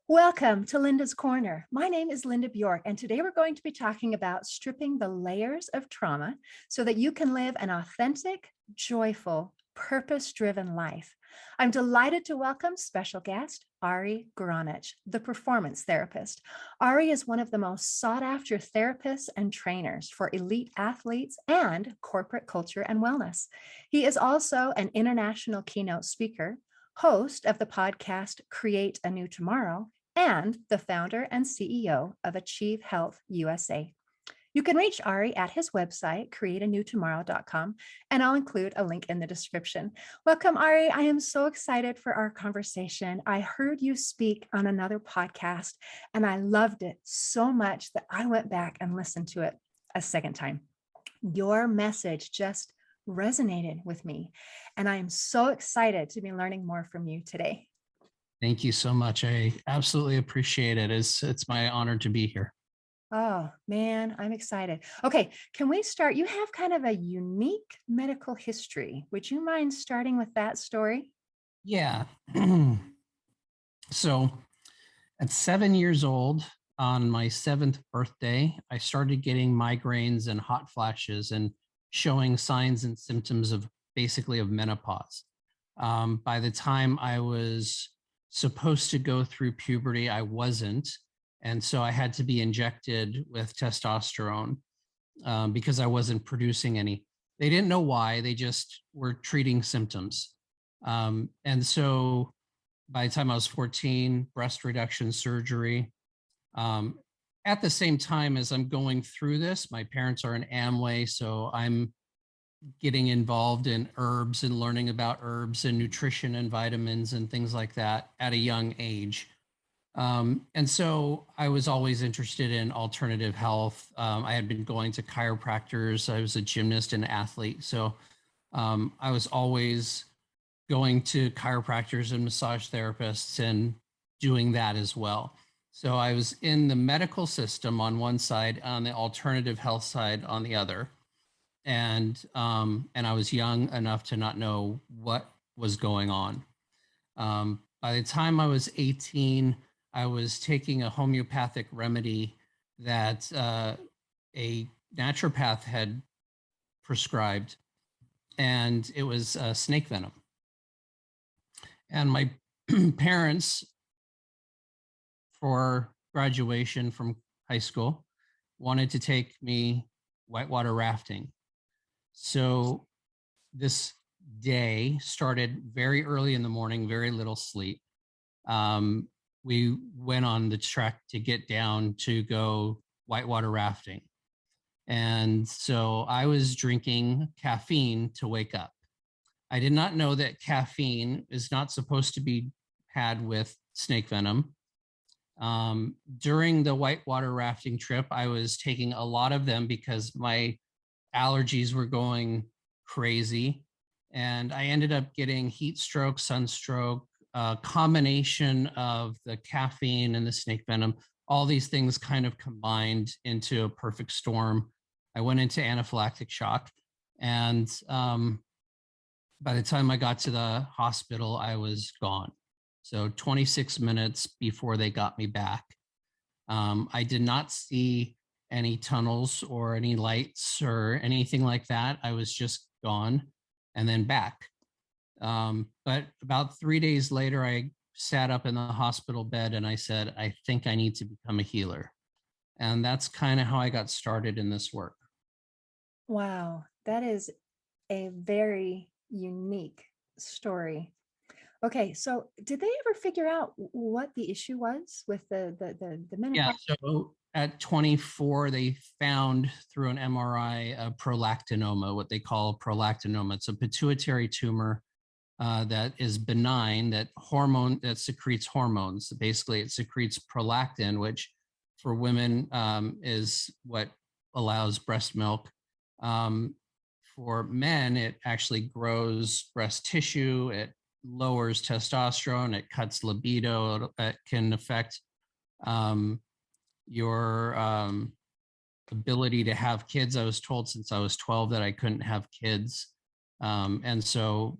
Welcome to Linda's Corner. My name is Linda Bjork, and today we're going to be talking about stripping the layers of trauma so that you can live an authentic, joyful, purpose-driven life. I'm delighted to welcome special guest Ari Granich, the performance therapist. Ari is one of the most sought-after therapists and trainers for elite athletes and corporate culture and wellness. He is also an international keynote speaker, host of the podcast Create a New Tomorrow, and the founder and CEO of Achieve Health USA. You can reach Ari at his website, createanewtomorrow.com, and I'll include a link in the description. Welcome, Ari. I am so excited for our conversation. I heard you speak on another podcast, and I loved it so much that I went back and listened to it a second time. Your message just resonated with me, and I am so excited to be learning more from you today. Thank you so much. I absolutely appreciate it. It's my honor to be here. Oh, man, I'm excited. Okay, can we start? You have kind of a unique medical history. Would you mind starting with that story? Yeah. So at 7 years old, on my 7th birthday, I started getting migraines and hot flashes and showing signs and symptoms of basically of menopause. By the time I was supposed to go through puberty, I wasn't. And so I had to be injected with testosterone because I wasn't producing any. They didn't know why, they just were treating symptoms. And so by the time I was 14, breast reduction surgery. At the same time as I'm going through this, my parents are in Amway, so I'm getting involved in herbs and learning about herbs and nutrition and vitamins and things like that at a young age. And so I was always interested in alternative health. I had been going to chiropractors. I was a gymnast and athlete. So I was always going to chiropractors and massage therapists and doing that as well. So I was in the medical system on one side, on the alternative health side on the other. And I was young enough to not know what was going on. By the time I was 18, I was taking a homeopathic remedy that a naturopath had prescribed, and it was snake venom. And my parents, for graduation from high school, wanted to take me whitewater rafting. So this day started very early in the morning, very little sleep. We went on the trek to get down to go whitewater rafting. And so I was drinking caffeine to wake up. I did not know that caffeine is not supposed to be had with snake venom. During the whitewater rafting trip, I was taking a lot of them because my allergies were going crazy. And I ended up getting heat stroke, sunstroke, a combination of the caffeine and the snake venom. All these things kind of combined into a perfect storm. I went into anaphylactic shock. And by the time I got to the hospital, I was gone. So 26 minutes before they got me back. I did not see any tunnels or any lights or anything like that. I was just gone and then back. But about 3 days later, I sat up in the hospital bed and I said, I think I need to become a healer. And that's kind of how I got started in this work. Wow, that is a very unique story. Okay, so did they ever figure out what the issue was with the menopause? Yeah, so at 24, they found through an MRI a prolactinoma, what they call a prolactinoma. It's a pituitary tumor that is benign, that secretes hormones. Basically, it secretes prolactin, which for women is what allows breast milk. For men, it actually grows breast tissue. It lowers testosterone. It cuts libido. It can affect your ability to have kids. I was told since I was 12 that I couldn't have kids. And so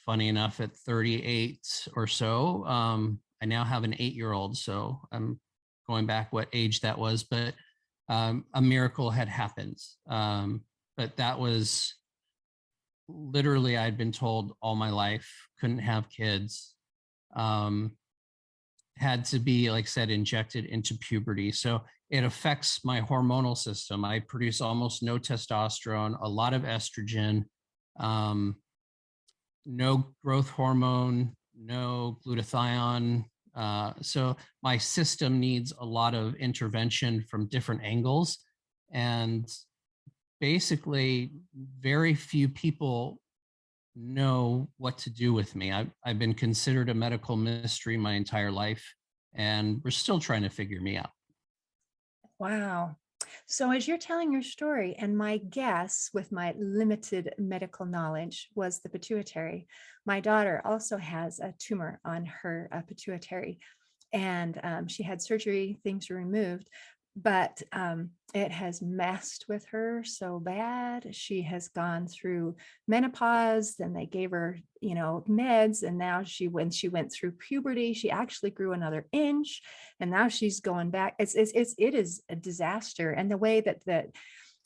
funny enough, at 38 or so, I now have an 8-year-old, so I'm going back what age that was, but a miracle had happened. But that was literally, I'd been told all my life, couldn't have kids, um, had to be, like I said, injected into puberty. So it affects my hormonal system. I produce almost no testosterone, a lot of estrogen, um, no growth hormone, no glutathione. So my system needs a lot of intervention from different angles. And basically, very few people know what to do with me. I've been considered a medical mystery my entire life, and we're still trying to figure me out. Wow. So, as you're telling your story, and my guess with my limited medical knowledge was the pituitary, my daughter also has a tumor on her pituitary, and she had surgery, things were removed, but it has messed with her so bad. She has gone through menopause, then they gave her, meds, and now when she went through puberty, she actually grew another inch, and now she's going back. It is a disaster. And the way that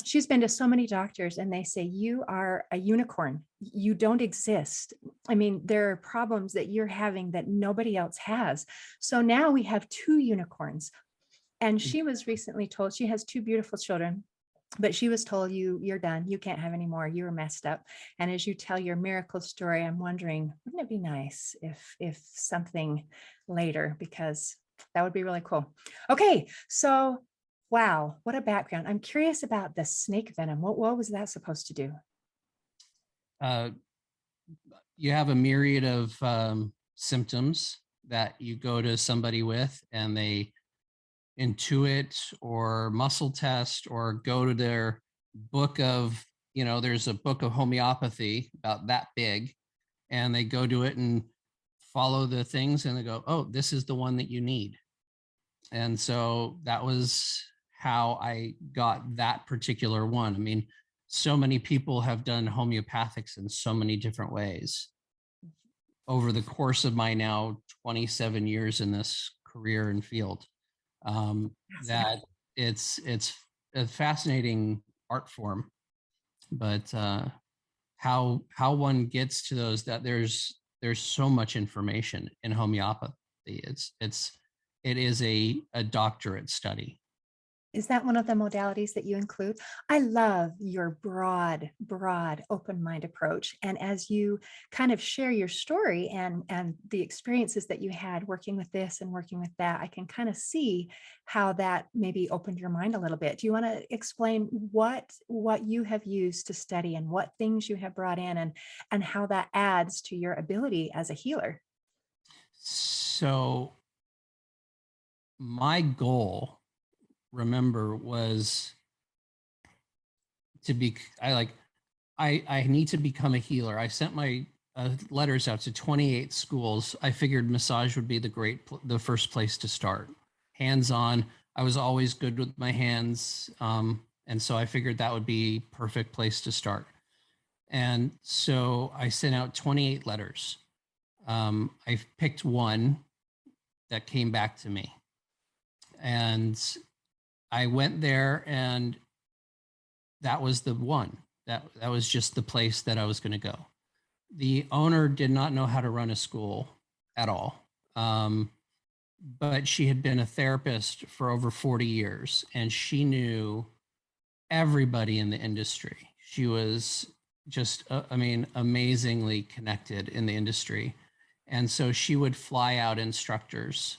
she's been to so many doctors, and they say, you are a unicorn. You don't exist. I mean, there are problems that you're having that nobody else has. So now we have two unicorns. And she was recently told, she has two beautiful children, but she was told, you're done. You can't have any more. You were messed up. And as you tell your miracle story, I'm wondering, wouldn't it be nice if something later, because that would be really cool. Okay. So, wow, what a background. I'm curious about the snake venom. What was that supposed to do? Uh, you have a myriad of symptoms that you go to somebody with, and they intuit or muscle test or go to their book of, there's a book of homeopathy about that big, and they go to it and follow the things, and they go, oh, this is the one that you need. And so that was how I got that particular one. I mean, so many people have done homeopathics in so many different ways over the course of my now 27 years in this career and field. That it's a fascinating art form, but how one gets to those, that there's so much information in homeopathy. It is a doctorate study. Is that one of the modalities that you include? I love your broad, open mind approach. And as you kind of share your story and the experiences that you had working with this and working with that, I can kind of see how that maybe opened your mind a little bit. Do you want to explain what you have used to study and what things you have brought in, and how that adds to your ability as a healer? So my goal, remember, was to be I need to become a healer. I sent my letters out to 28 schools. I figured massage would be the first place to start. Hands on. I was always good with my hands, and so I figured that would be perfect place to start. And so I sent out 28 letters. I picked one that came back to me, and I went there, and that was the one. That was just the place that I was going to go. The owner did not know how to run a school at all. But she had been a therapist for over 40 years, and she knew everybody in the industry. She was just, amazingly connected in the industry. And so she would fly out instructors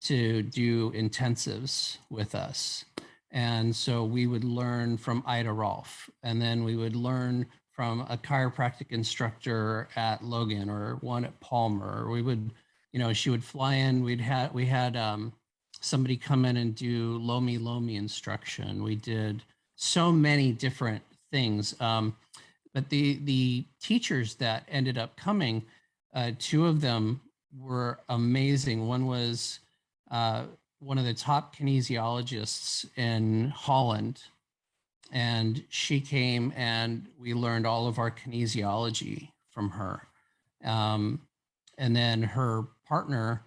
to do intensives with us. And so we would learn from Ida Rolf, and then we would learn from a chiropractic instructor at Logan or one at Palmer. We would, she would fly in. We had somebody come in and do Lomi instruction. We did so many different things. But the teachers that ended up coming, two of them were amazing. One was one of the top kinesiologists in Holland. And she came, and we learned all of our kinesiology from her. And then her partner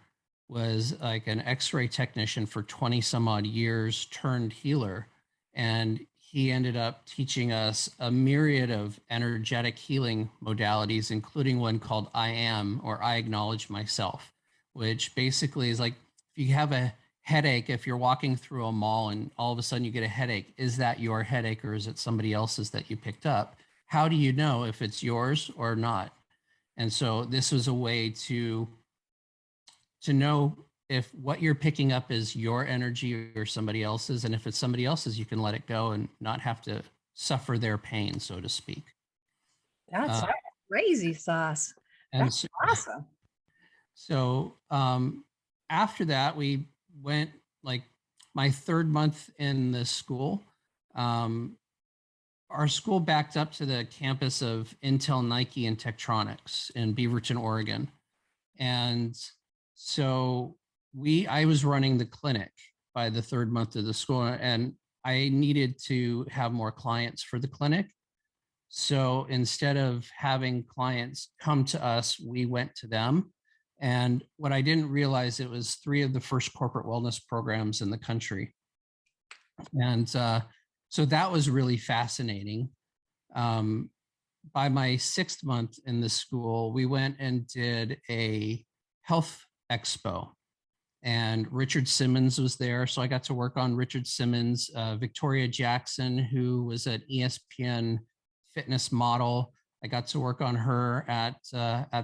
was like an X-ray technician for 20 some odd years, turned healer. And he ended up teaching us a myriad of energetic healing modalities, including one called I Am, or I Acknowledge Myself, which basically is like if you have a headache, if you're walking through a mall and all of a sudden you get a headache, is that your headache or is it somebody else's that you picked up? How do you know if it's yours or not? And so this was a way to know if what you're picking up is your energy or somebody else's. And if it's somebody else's, you can let it go and not have to suffer their pain, so to speak. That's Uh, crazy sauce. and That's so, awesome. so after that, we went like my third month in the school. Um, our school backed up to the campus of Intel, Nike, and Tektronix in Beaverton, Oregon. And so I was running the clinic by the third month of the school, and I needed to have more clients for the clinic. So instead of having clients come to us, we went to them. And what I didn't realize, it was three of the first corporate wellness programs in the country. And so that was really fascinating. Um, by my sixth month in the school, we went and did a health expo, and Richard Simmons was there. So I got to work on Richard Simmons, Victoria Jackson, who was an ESPN fitness model. I got to work on her at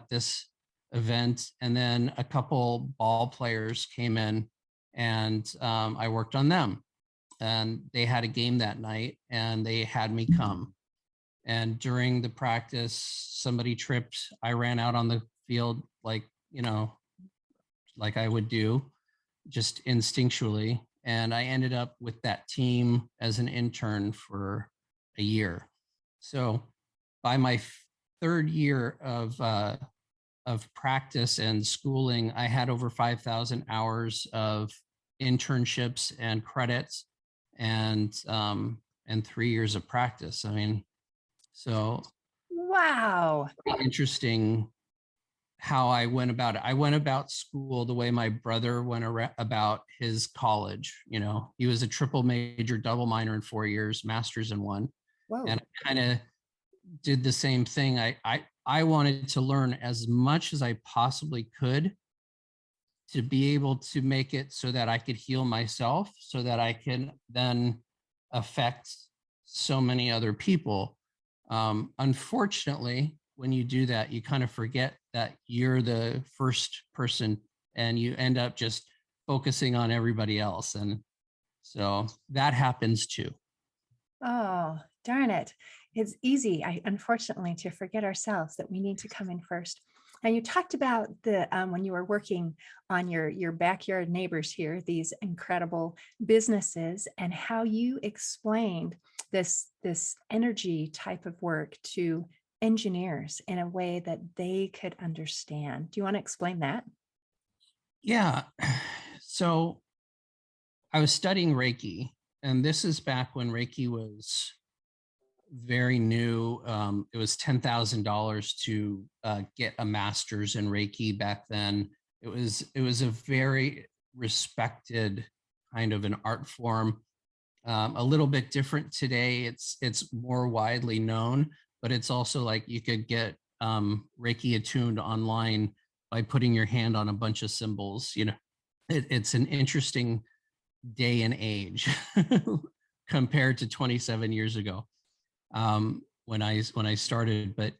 this event, and then a couple ball players came in, and I worked on them. And they had a game that night, and they had me come. And during the practice, somebody tripped. I ran out on the field like, like I would do, just instinctually. And I ended up with that team as an intern for a year. So by my third year of practice and schooling, I had over 5,000 hours of internships and credits, and 3 years of practice. I mean, so Wow. interesting how I went about it. I went about school the way my brother went about his college. He was a triple major, double minor in 4 years, master's in one. Whoa. And I kind of did the same thing. I wanted to learn as much as I possibly could to be able to make it so that I could heal myself, so that I can then affect so many other people. Unfortunately, when you do that, you kind of forget that you're the first person, and you end up just focusing on everybody else. And so that happens too. Oh, darn it. It's easy, unfortunately, to forget ourselves that we need to come in first. And you talked about the when you were working on your backyard neighbors here, these incredible businesses, and how you explained this energy type of work to engineers in a way that they could understand. Do you want to explain that? Yeah. So I was studying Reiki, and this is back when Reiki was very new. It was $10,000 to get a master's in Reiki back then. It was a very respected kind of an art form. A little bit different today. It's more widely known, but it's also like you could get Reiki attuned online by putting your hand on a bunch of symbols. It's an interesting day and age compared to 27 years ago, when I started. But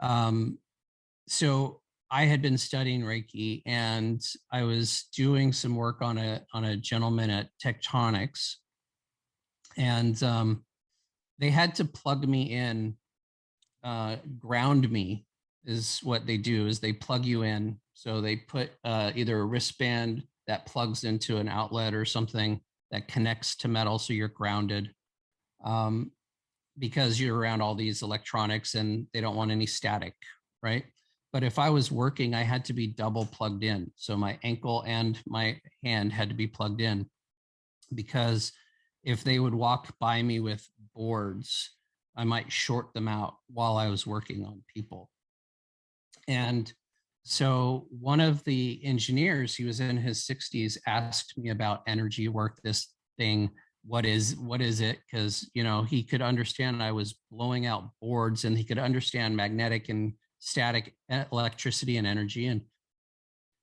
um, so I had been studying Reiki, and I was doing some work on a gentleman at Tectonics, and they had to plug me in, ground me is what they do, is they plug you in. So they put either a wristband that plugs into an outlet or something that connects to metal, so you're grounded, um, because you're around all these electronics and they don't want any static, right? But if I was working, I had to be double plugged in. So my ankle and my hand had to be plugged in, because if they would walk by me with boards, I might short them out while I was working on people. And So one of the engineers, he was in his 60s, asked me about energy work, this thing. What is it? Because he could understand I was blowing out boards, and he could understand magnetic and static electricity and energy. And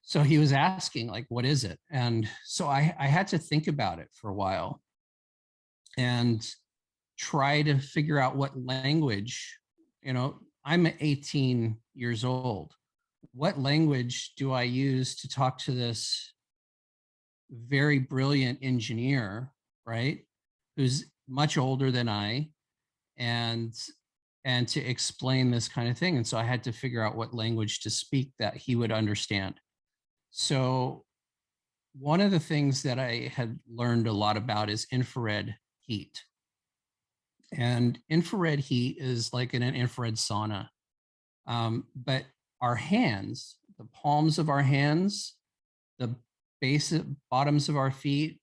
so he was asking, like, what is it? And so I had to think about it for a while and try to figure out what language, I'm 18 years old. What language do I use to talk to this very brilliant engineer, right? Who's much older than I, and to explain this kind of thing. And so I had to figure out what language to speak that he would understand. So one of the things that I had learned a lot about is infrared heat. And infrared heat is like in an infrared sauna. But our hands, the palms of our hands, the bottoms of our feet,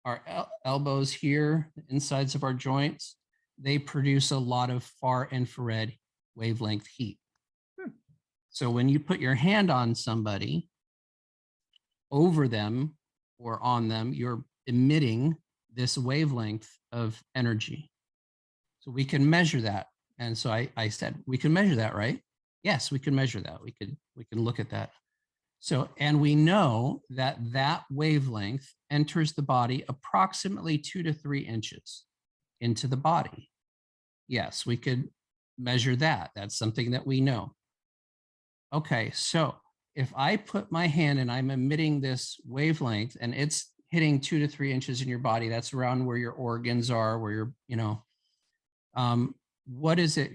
our elbows here, the insides of our joints, they produce a lot of far infrared wavelength heat. Hmm. So when you put your hand on somebody, over them or on them, you're emitting this wavelength of energy. So we can measure that. And so I said, we can measure that, right? Yes, we can measure that. We can look at that. So, and we know that that wavelength enters the body approximately 2 to 3 inches into the body. Yes, we could measure that. That's something that we know. Okay, so if I put my hand and I'm emitting this wavelength and it's hitting 2 to 3 inches in your body, that's around where your organs are, where what is it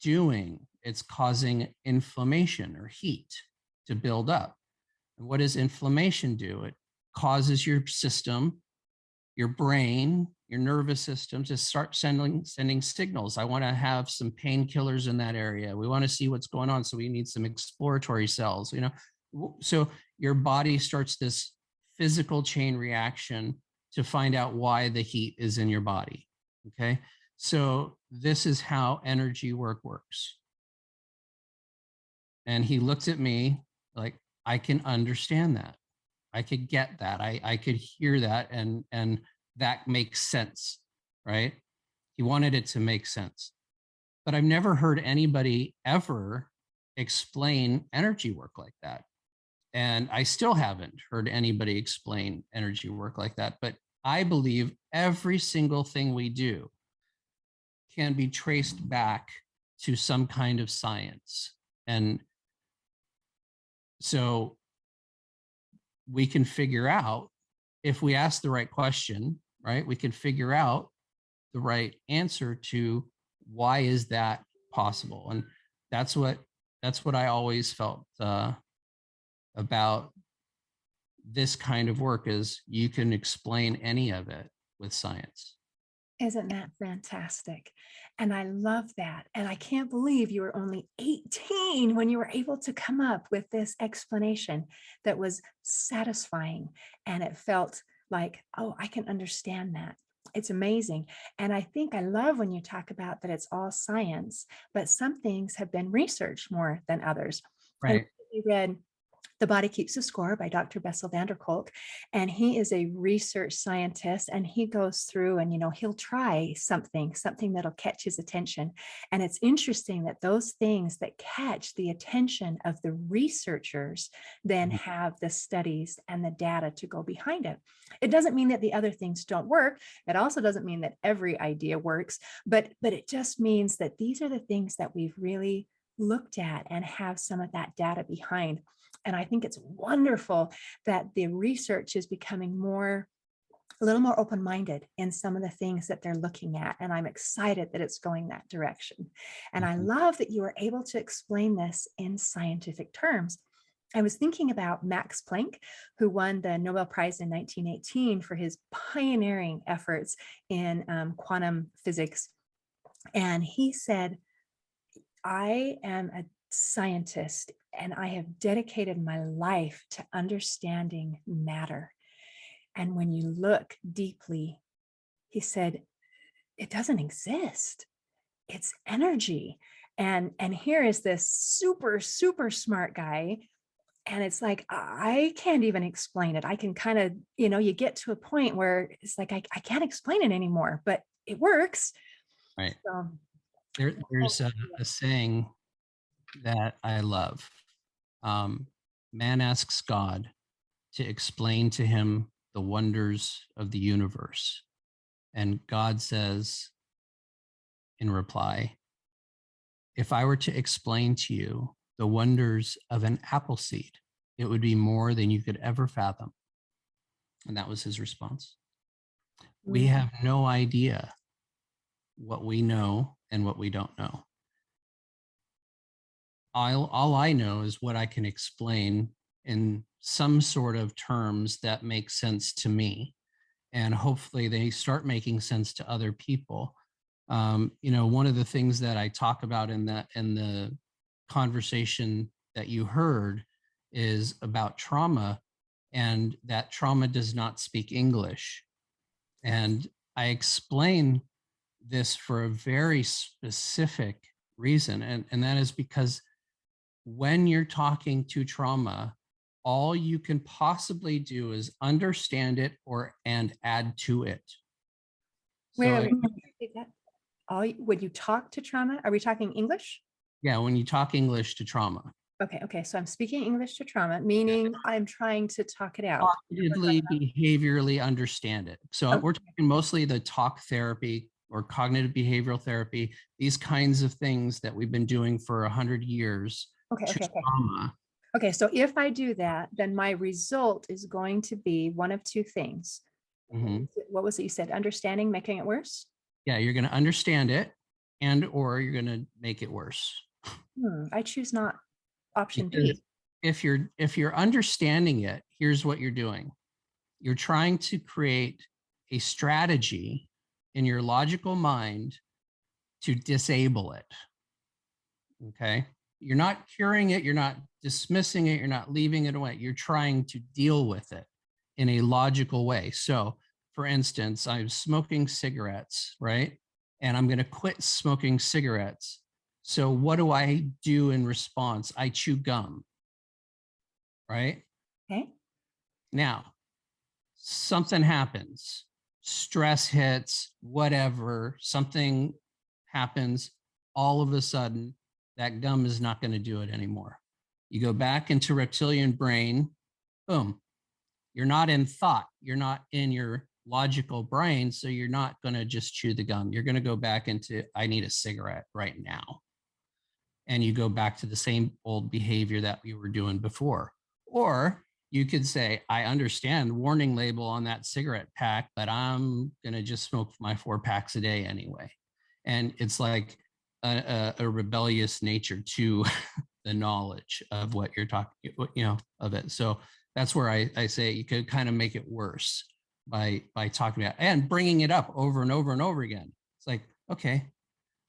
doing? It's causing inflammation or heat to build up. And what does inflammation do? It causes your system, your brain, your nervous system to start sending signals. I want to have some painkillers in that area. We want to see what's going on. So we need some exploratory cells, So your body starts this physical chain reaction to find out why the heat is in your body. Okay. So this is how energy work works. And he looked at me like, I can understand that. I could get that. I could hear that, and that makes sense, right? He wanted it to make sense. But I've never heard anybody ever explain energy work like that. And I still haven't heard anybody explain energy work like that. But I believe every single thing we do can be traced back to some kind of science. And so we can figure out, if we ask the right question, right? We can figure out the right answer to why is that possible. And that's what I always felt about this kind of work, is you can explain any of it with science. Isn't that fantastic? And I love that. And I can't believe you were only 18 when you were able to come up with this explanation that was satisfying. And it felt like, oh, I can understand that. It's amazing. And I think I love when you talk about that it's all science, but some things have been researched more than others. And Right. we read The Body Keeps the Score by Dr. Bessel van der Kolk. And he is a research scientist, and he goes through and, he'll try something that'll catch his attention. And it's interesting that those things that catch the attention of the researchers then Mhm. have the studies and the data to go behind it. It doesn't mean that the other things don't work. It also doesn't mean that every idea works, but it just means that these are the things that we've really looked at and have some of that data behind. And I think it's wonderful that the research is becoming a little more open-minded in some of the things that they're looking at. And I'm excited that it's going that direction. And I Mhm. love that you are able to explain this in scientific terms. I was thinking about Max Planck, who won the Nobel Prize in 1918 for his pioneering efforts in quantum physics. And he said, I am a scientist and I have dedicated my life to understanding matter. And when you look deeply, he said, it doesn't exist. It's energy. And here is this super, super smart guy. And it's like, I can't even explain it. I can kind of, you get to a point where it's like, I can't explain it anymore, but it works. Right. So, There's a saying that I love. Um, Man asks God to explain to him the wonders of the universe. And God says in reply, if I were to explain to you the wonders of an apple seed, it would be more than you could ever fathom. And that was his response. We have no idea what we know and what we don't know. All I know is what I can explain in some sort of terms that make sense to me. And hopefully they start making sense to other people. One of the things that I talk about in the conversation that you heard is about trauma, and that trauma does not speak English. And I explain this for a very specific reason. And that is because when you're talking to trauma, all you can possibly do is understand it and add to it. wait, So wait, wait. Repeat that. Would you talk to trauma? Are we talking English? yeah, when you talk English to trauma, Okay. So I'm speaking English to trauma, meaning I'm trying to talk it out. cognitively, behaviorally understand it. So Okay, we're talking mostly the talk therapy or cognitive behavioral therapy, these kinds of things that we've been doing for 100 years okay, to okay, okay. trauma. Okay, so if I do that, then my result is going to be one of two things. Mhm. What was it you said? Understanding, making it worse? Yeah, you're going to understand it and or you're going to make it worse. I choose not option Because B. if you're understanding it, here's what you're doing. You're trying to create a strategy in your logical mind to disable it. Okay. You're not curing it. You're not dismissing it. You're not leaving it away. You're trying to deal with it in a logical way. So, for instance, I'm smoking cigarettes, right? And I'm going to quit smoking cigarettes. So, what do I do in response? I chew gum, right? Okay. Now, something happens, stress hits, whatever, something happens, all of a sudden, that gum is not going to do it anymore. You go back into reptilian brain, boom, you're not in thought, you're not in your logical brain. So you're not going to just chew the gum. You're going to go back into, I need a cigarette right now. And you go back to the same old behavior that we were doing before. Or you could say, I understand warning label on that cigarette pack, but I'm going to just smoke my 4 packs a day anyway. And it's like a rebellious nature to the knowledge of what you're talking, of it. So that's where I say you could kind of make it worse by talking about and bringing it up over and over and over again. It's like, okay,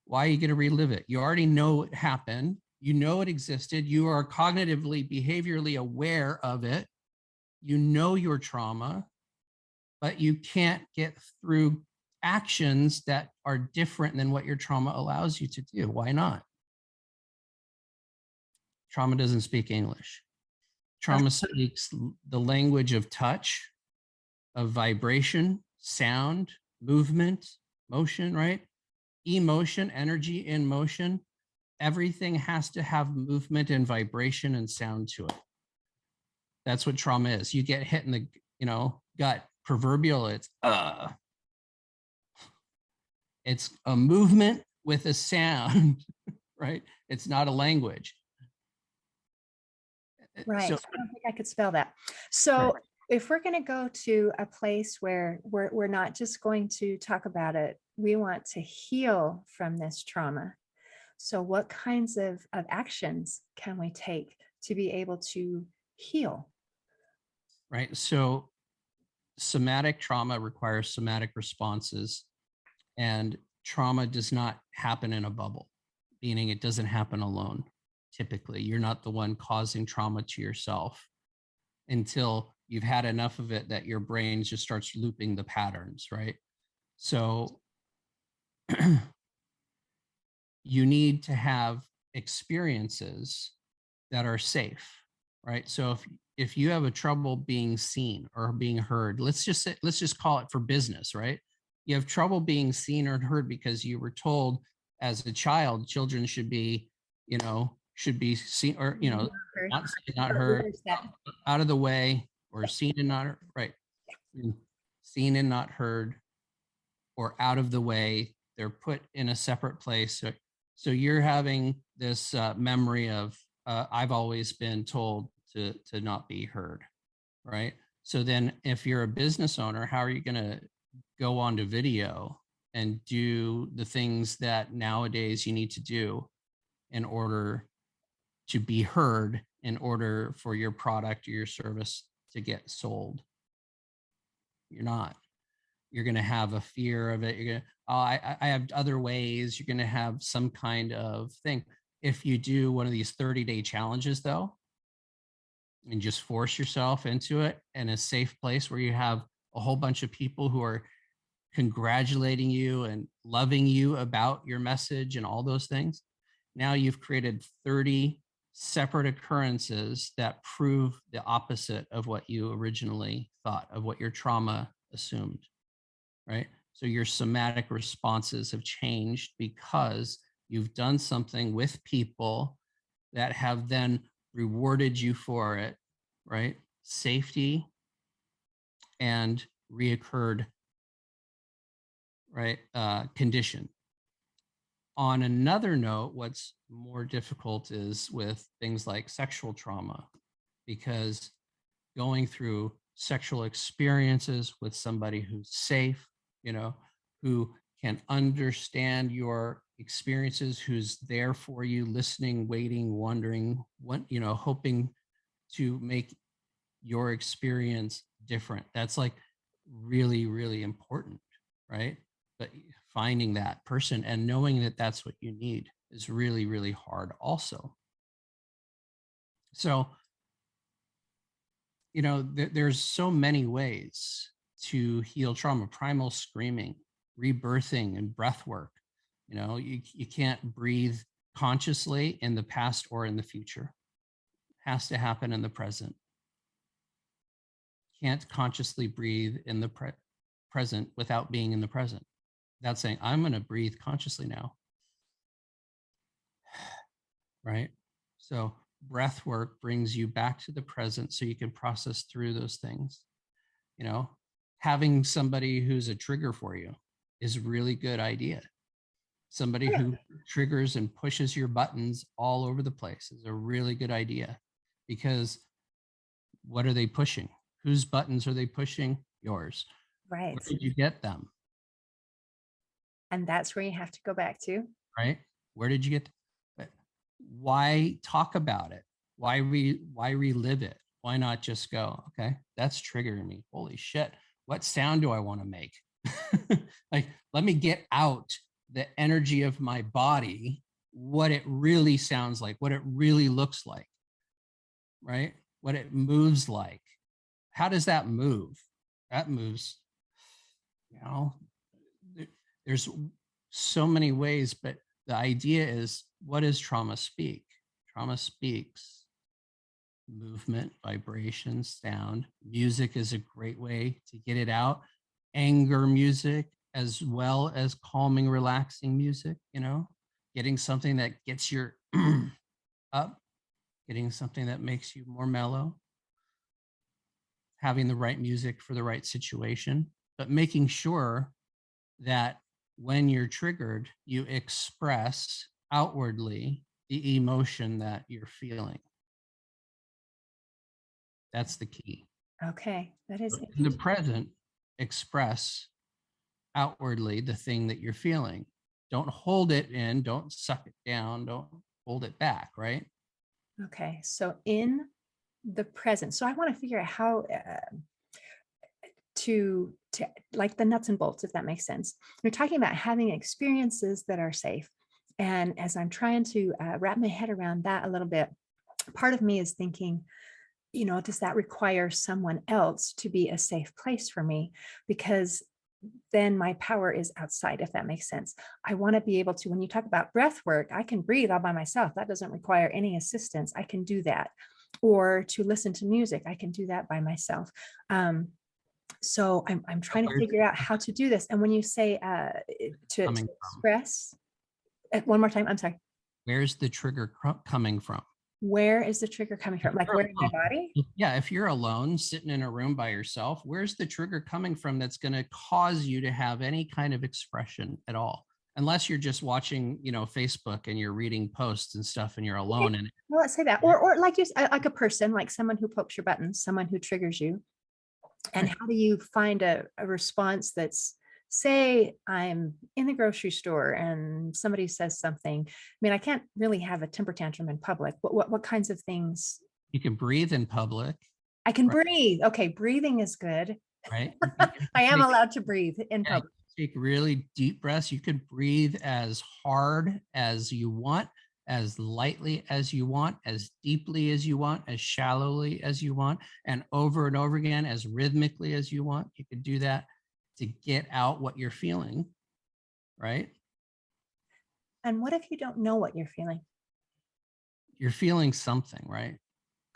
why are you going to relive it? You already know it happened. You know it existed. You are cognitively, behaviorally aware of it. You know your trauma, but you can't get through actions that are different than what your trauma allows you to do. Why not? Trauma doesn't speak English. Trauma speaks the language of touch, of vibration, sound, movement, motion, right? Emotion, energy in motion. Everything has to have movement and vibration and sound to it. That's what trauma is. You get hit in the, gut, proverbial, it's a movement with a sound, right? It's not a language. Right. So, I don't think I could spell that. So right. if we're going to go to a place where we're not just going to talk about it, we want to heal from this trauma. So what kinds of actions can we take to be able to heal? Right. So somatic trauma requires somatic responses, and trauma does not happen in a bubble, meaning it doesn't happen alone. Typically, you're not the one causing trauma to yourself until you've had enough of it that your brain just starts looping the patterns, right? So you need to have experiences that are safe, right? So if you have a trouble being seen or being heard, let's just call it for business, right? You have trouble being seen or heard because you were told as a child children should be, should be seen, or Heard. not seen, not Oh, heard, there's that. out of the way, or seen and not right. Seen and not heard, or out of the way. They're put in a separate place. So you're having this memory of, I've always been told to not be heard, right? So then if you're a business owner, how are you going to go onto video and do the things that nowadays you need to do in order to be heard, in order for your product or your service to get sold? You're not. You're going to have a fear of it. You're going to, oh, I have other ways. You're going to have some kind of thing. If you do one of these 30-day challenges, though, and just force yourself into it in a safe place where you have a whole bunch of people who are congratulating you and loving you about your message and all those things, now you've created 30 separate occurrences that prove the opposite of what you originally thought, of what your trauma assumed, right? So your somatic responses have changed because you've done something with people that have then rewarded you for it, right? Safety and reoccurred, right? Condition. On another note, what's more difficult is with things like sexual trauma, because going through sexual experiences with somebody who's safe, who can understand your experiences, who's there for you, listening, waiting, wondering, hoping to make your experience different. That's like really, really important, right? But finding that person and knowing that that's what you need is really, really hard also. So, there's so many ways to heal trauma: primal screaming, rebirthing, and breath work. You can't breathe consciously in the past or in the future. It has to happen in the present. Can't consciously breathe in the present without being in the present. Without saying, I'm going to breathe consciously now. Right? So breath work brings you back to the present so you can process through those things. Having somebody who's a trigger for you is a really good idea. Somebody Yeah. who triggers and pushes your buttons all over the place is a really good idea, because what are they pushing? Whose buttons are they pushing? Yours. Right. Where did you get them? And that's where you have to go back to. Right? Where did you get them? Why talk about it? Why relive it? Why not just go, okay, that's triggering me. Holy shit. What sound do I want to make? Like, let me get out the energy of my body, what it really sounds like, what it really looks like, right? What it moves like. How does that move? That moves, there's so many ways, but the idea is, what does trauma speak? Trauma speaks movement, vibration, sound. Music is a great way to get it out. Anger music, as well as calming, relaxing music, getting something that gets your up, getting something that makes you more mellow, having the right music for the right situation, but making sure that when you're triggered, you express outwardly the emotion that you're feeling. That's the key. Okay. That is In the interesting. present, express outwardly the thing that you're feeling. Don't hold it in, don't suck it down, don't hold it back, right? Okay. So in the present, so I want to figure out how to like the nuts and bolts, if that makes sense. You're talking about having experiences that are safe. And as I'm trying to wrap my head around that a little bit, part of me is thinking, does that require someone else to be a safe place for me? Because then my power is outside, if that makes sense. I want to be able to, when you talk about breath work, I can breathe all by myself. That doesn't require any assistance. I can do that. Or to listen to music, I can do that by myself. So I'm But trying to where's figure out how to do this. And when you say to coming from? express, one more time, I'm sorry. Where's the trigger coming from? Where is the trigger coming If from? Like you're where in my alone- body? Yeah, if you're alone, sitting in a room by yourself, where's the trigger coming from that's going to cause you to have any kind of expression at all? Unless you're just watching, Facebook and you're reading posts and stuff and you're Okay, alone in it. well, let's say that. Or like you, like a person, like someone who pokes your buttons, someone who triggers you. And Right. how do you find a response that's, say I'm in the grocery store and somebody says something. I mean, I can't really have a temper tantrum in public. What kinds of things? You can breathe in public, I can right? breathe. Okay, breathing is good. Right? You I can am take, allowed to breathe in yeah, you public. can take really deep breaths. You could breathe as hard as you want, as lightly as you want, as deeply as you want, as shallowly as you want, and over again, as rhythmically as you want. You could do that to get out what you're feeling, right? And what if you don't know what you're feeling? You're feeling something, right?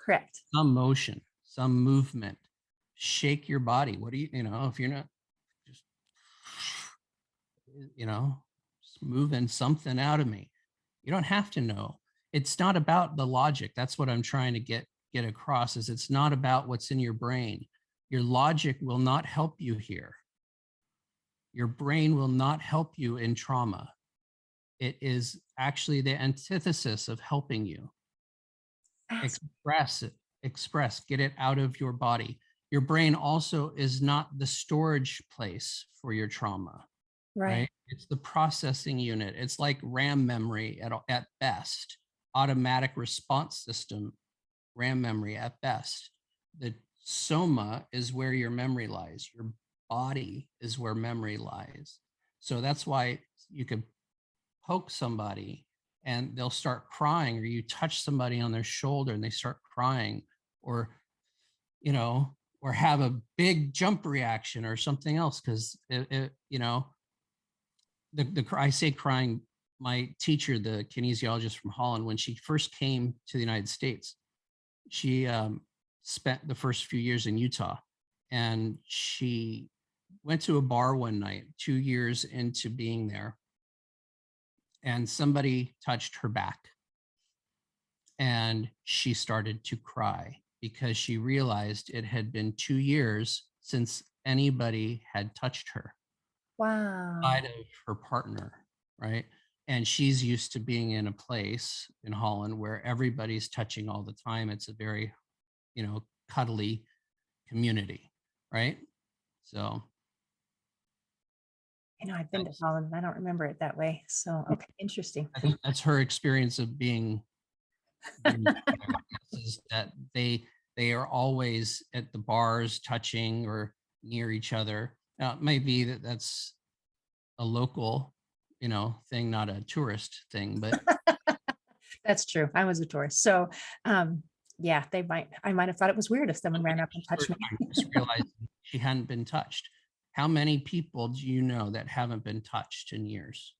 Correct. Some motion, some movement. Shake your body. What do if you're not just, just moving something out of me. You don't have to know. It's not about the logic. That's what I'm trying to get across is it's not about what's in your brain. Your logic will not help you here. Your brain will not help you in trauma. It is actually the antithesis of helping you. Express it, express, get it out of your body. Your brain also is not the storage place for your trauma, Right. right? It's the processing unit. It's like RAM memory at best, automatic response system, RAM memory at best. The soma is where your memory lies. Your body is where memory lies. So that's why you could poke somebody and they'll start crying, or you touch somebody on their shoulder and they start crying, or you know or have a big jump reaction or something else because I say crying. My teacher, the kinesiologist from Holland, when she first came to the United States, she spent the first few years in Utah, and she went to a bar one night 2 years into being there, and somebody touched her back, and she started to cry because she realized it had been 2 years since anybody had touched her Wow. side of her partner, right? And she's used to being in a place in Holland where everybody's touching all the time. It's a very, cuddly community, right? So I've been to that's, Holland and I don't remember it that way. So, okay, interesting. I think that's her experience of being there, I guess, is that they are always at the bars touching or near each other. Now, it may be that that's a local, thing, not a tourist thing, but That's true. I was a tourist. So, yeah, I might have thought it was weird if someone ran up and touched first me. time just realizing she hadn't been touched. How many people do you know that haven't been touched in years?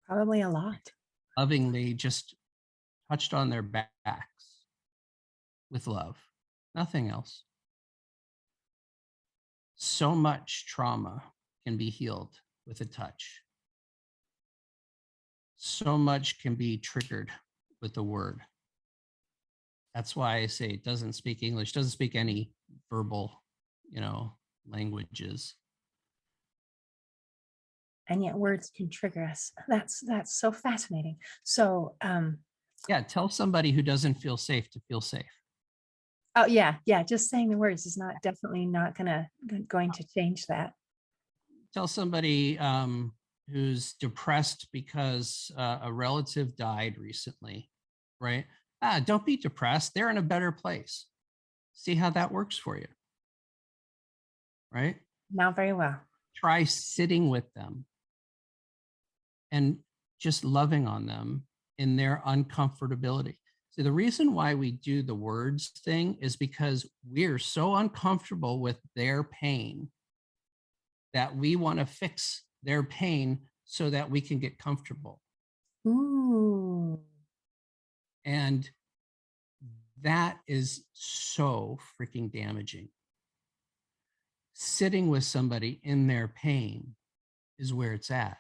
Probably a lot. Lovingly just touched on their backs with love, nothing else. So much trauma can be healed with a touch. So much can be triggered with a word. That's why I say it doesn't speak English, doesn't speak any verbal, languages. And yet words can trigger us. That's so fascinating. So, Yeah, tell somebody who doesn't feel safe to feel safe. oh yeah, yeah, just saying the words is not definitely not going to change that. Tell somebody who's depressed because a relative died recently, right? Don't be depressed. They're in a better place. See how that works for you, right? Not very well. Try sitting with them and just loving on them in their uncomfortability. So the reason why we do the words thing is because we're so uncomfortable with their pain that we want to fix their pain so that we can get comfortable. Ooh. And that is so freaking damaging. Sitting with somebody in their pain is where it's at.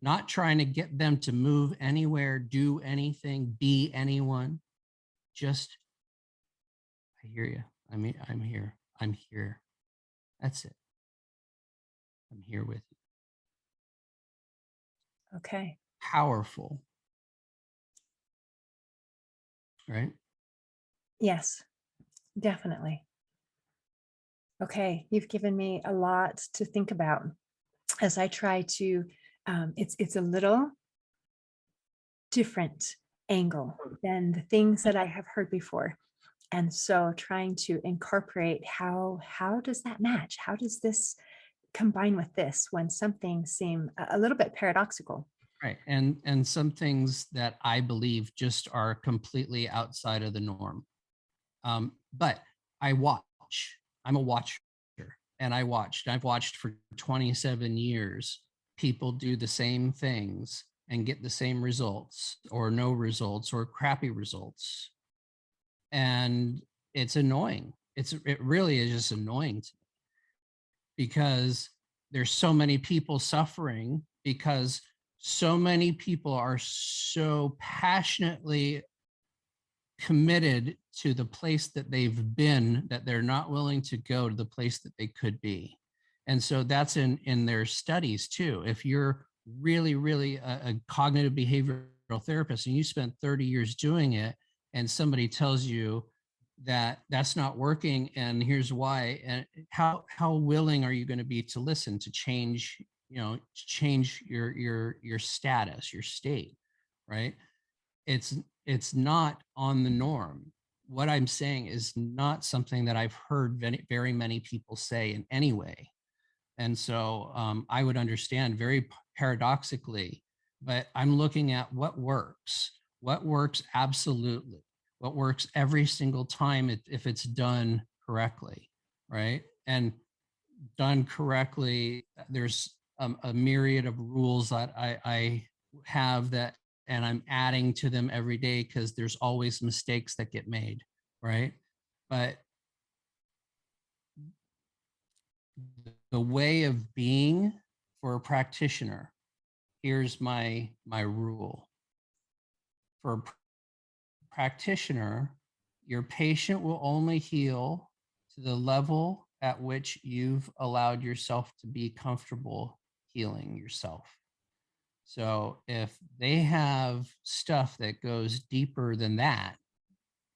Not trying to get them to move anywhere, do anything, be anyone. Just, I hear you. I'm here. I'm here. That's it. I'm here with you. Okay. Powerful, right? Yes, definitely. Okay. You've given me a lot to think about as I try to, it's a little different angle than the things that I have heard before. And so trying to incorporate how does that match? How does this combine with this when something seem a little bit paradoxical? Right. And some things that I believe just are completely outside of the norm. But I watch. I'm a watcher, and I've watched for 27 years people do the same things and get the same results or no results or crappy results. And it's annoying. It really is just annoying to me because there's so many people suffering because so many people are so passionately committed to the place that they've been that they're not willing to go to the place that they could be. And so that's in their studies too. If you're really a cognitive behavioral therapist and you spent 30 years doing it and somebody tells you that that's not working and here's why, and how willing are you going to be to listen, to change, change your status, your state, right? it's it's not on the norm. What I'm saying is not something that I've heard very many people say in any way. And so I would understand very paradoxically, but I'm looking at what works absolutely, what works every single time if it's done correctly, right? And done correctly, there's a myriad of rules that I have that, and I'm adding to them every day because there's always mistakes that get made, right? But the way of being for a practitioner, here's my rule. For a practitioner, your patient will only heal to the level at which you've allowed yourself to be comfortable healing yourself. So if they have stuff that goes deeper than that,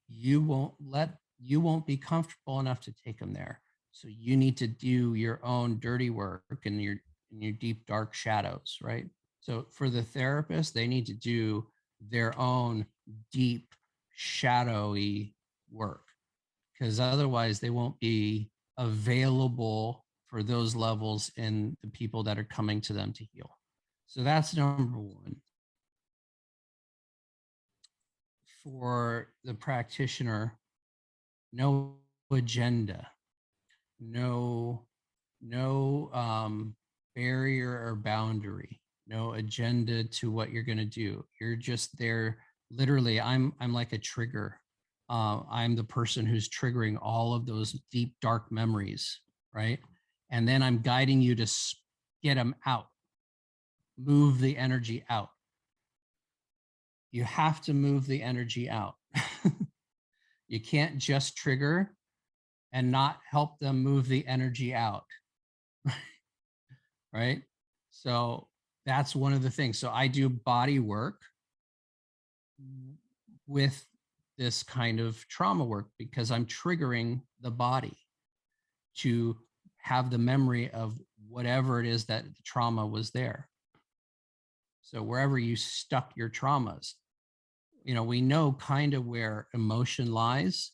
you won't be comfortable enough to take them there. So you need to do your own dirty work and your deep dark shadows, right? So for the therapist, they need to do their own deep shadowy work because otherwise they won't be available for those levels in the people that are coming to them to heal. So that's number one. For the practitioner, no agenda, no barrier or boundary, no agenda to what you're going to do. You're just there. Literally, I'm like a trigger. I'm the person who's triggering all of those deep dark memories, right? And then I'm guiding you to get them out, move the energy out. You have to move the energy out. You can't just trigger and not help them move the energy out. Right? So that's one of the things. So I do body work with this kind of trauma work because I'm triggering the body to have the memory of whatever it is that the trauma was there. So wherever you stuck your traumas, we know kind of where emotion lies.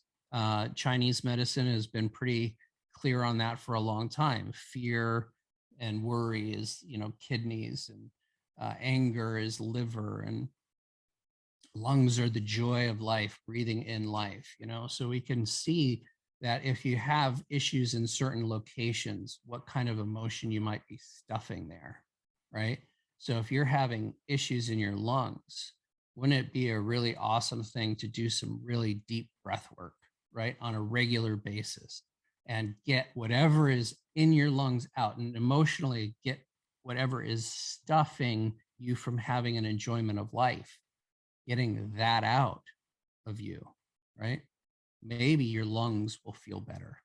Chinese medicine has been pretty clear on that for a long time. Fear and worry is, kidneys, and anger is liver, and lungs are the joy of life, breathing in life, so we can see that if you have issues in certain locations, what kind of emotion you might be stuffing there, right? So if you're having issues in your lungs, wouldn't it be a really awesome thing to do some really deep breath work, right, on a regular basis and get whatever is in your lungs out and emotionally get whatever is stuffing you from having an enjoyment of life, getting that out of you, right? Maybe your lungs will feel better.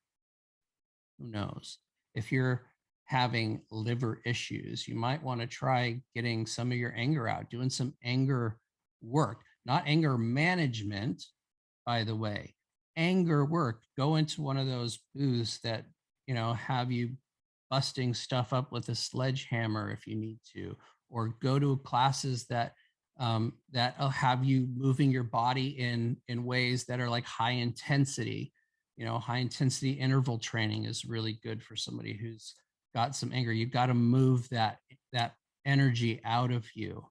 Who knows? If you're having liver issues, you might want to try getting some of your anger out, doing some anger work, not anger management, by the way. Anger work. Go into one of those booths that, have you busting stuff up with a sledgehammer if you need to, or go to classes that'll have you moving your body in ways that are like high intensity. High intensity interval training is really good for somebody who's got some anger. You've got to move that energy out of you,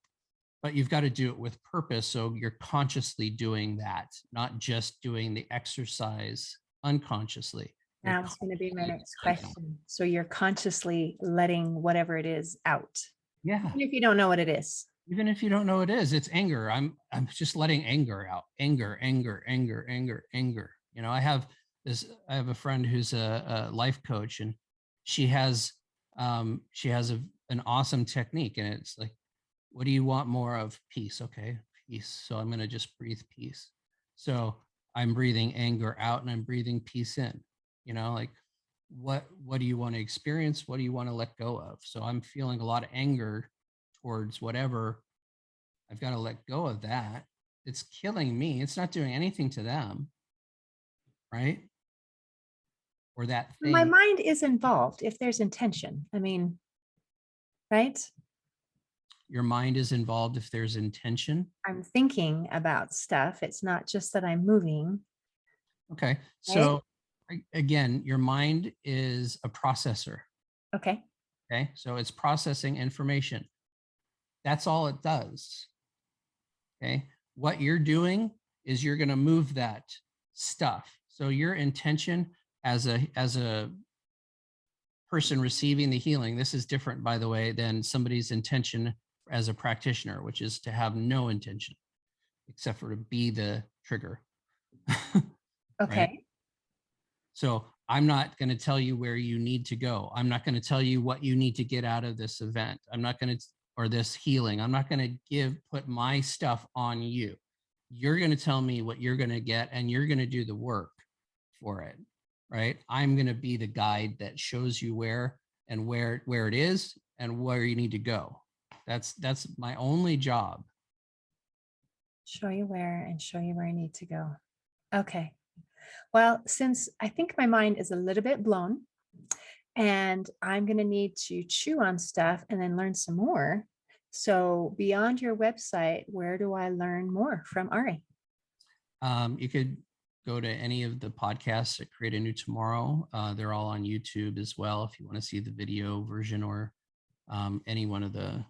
but you've got to do it with purpose. So you're consciously doing that, not just doing the exercise unconsciously. You're That was going to be my consciously next letting. question. So you're consciously letting whatever it is out, Yeah. even if you don't know what it is. Even if you don't know what it is, it's anger. I'm just letting anger out. Anger, anger, anger, anger, anger. I have a friend who's a life coach, and she has an awesome technique, and it's like, what do you want more of? Peace. Okay, peace. So I'm gonna just breathe peace. So I'm breathing anger out and I'm breathing peace in. Like, what do you want to experience? What do you want to let go of? So I'm feeling a lot of anger towards whatever. I've got to let go of that. It's killing me. It's not doing anything to them, right? Or that My thing. mind is involved if there's intention. I mean, right? Your mind is involved if there's intention. I'm thinking about stuff. It's not just that I'm moving, Okay. right? So again, your mind is a processor. Okay. Okay. So it's processing information. That's all it does. Okay. What you're doing is you're going to move that stuff. So your intention as a person receiving the healing, this is different, by the way, than somebody's intention as a practitioner, which is to have no intention except for to be the trigger. Right. Okay. So I'm not going to tell you where you need to go. I'm not going to tell you what you need to get out of this event. I'm not going to, or this healing. I'm not going to put my stuff on you. You're going to tell me what you're going to get and you're going to do the work for it. Right. I'm going to be the guide that shows you where it is and where you need to go. That's my only job. Show you where and show you where I need to go. Okay. Well, since I think my mind is a little bit blown and I'm going to need to chew on stuff and then learn some more. So, beyond your website, where do I learn more from Ari? You could go to any of the podcasts that Create a New Tomorrow. They're all on YouTube as well if you want to see the video version, or any one of the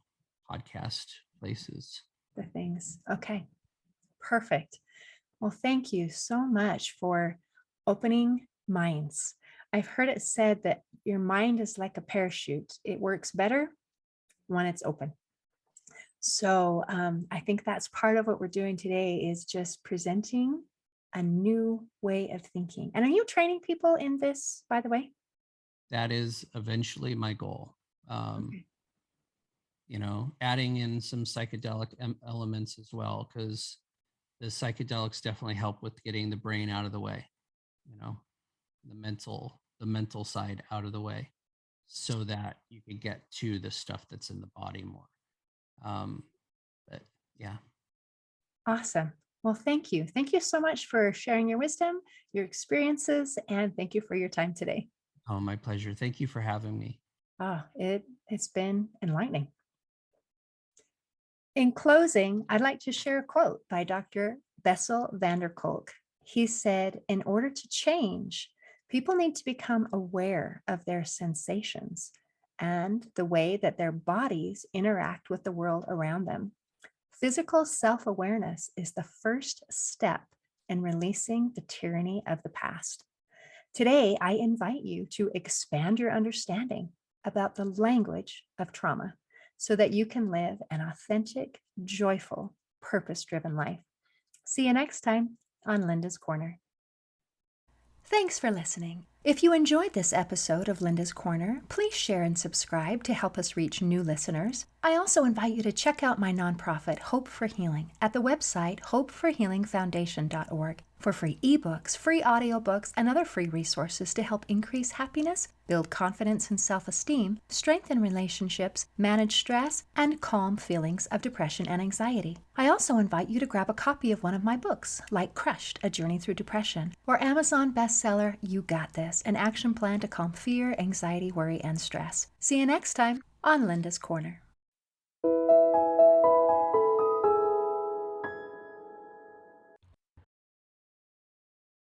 podcast places. The things. Okay. Perfect. Well, thank you so much for opening minds. I've heard it said that your mind is like a parachute, it works better when it's open. So I think that's part of what we're doing today is just presenting a new way of thinking. And are you training people in this, by the way? That is eventually my goal. Okay. Adding in some psychedelic elements as well, because the psychedelics definitely help with getting the brain out of the way, you know, the mental side out of the way, so that you can get to the stuff that's in the body more. But yeah. Awesome. Well, thank you. Thank you so much for sharing your wisdom, your experiences, and thank you for your time today. Oh, my pleasure. Thank you for having me. It's been enlightening. In closing, I'd like to share a quote by Dr. Bessel van der Kolk. He said, in order to change, people need to become aware of their sensations and the way that their bodies interact with the world around them. Physical self-awareness is the first step in releasing the tyranny of the past. Today, I invite you to expand your understanding about the language of trauma so that you can live an authentic, joyful, purpose driven life. See you next time on Linda's Corner. Thanks for listening. If you enjoyed this episode of Linda's Corner, please share and subscribe to help us reach new listeners. I also invite you to check out my nonprofit, Hope for Healing, at the website hopeforhealingfoundation.org for free ebooks, free audiobooks, and other free resources to help increase happiness, build confidence and self-esteem, strengthen relationships, manage stress, and calm feelings of depression and anxiety. I also invite you to grab a copy of one of my books, like Crushed, A Journey Through Depression, or Amazon bestseller, You Got This, an action plan to calm fear, anxiety, worry, and stress. See you next time on Linda's Corner.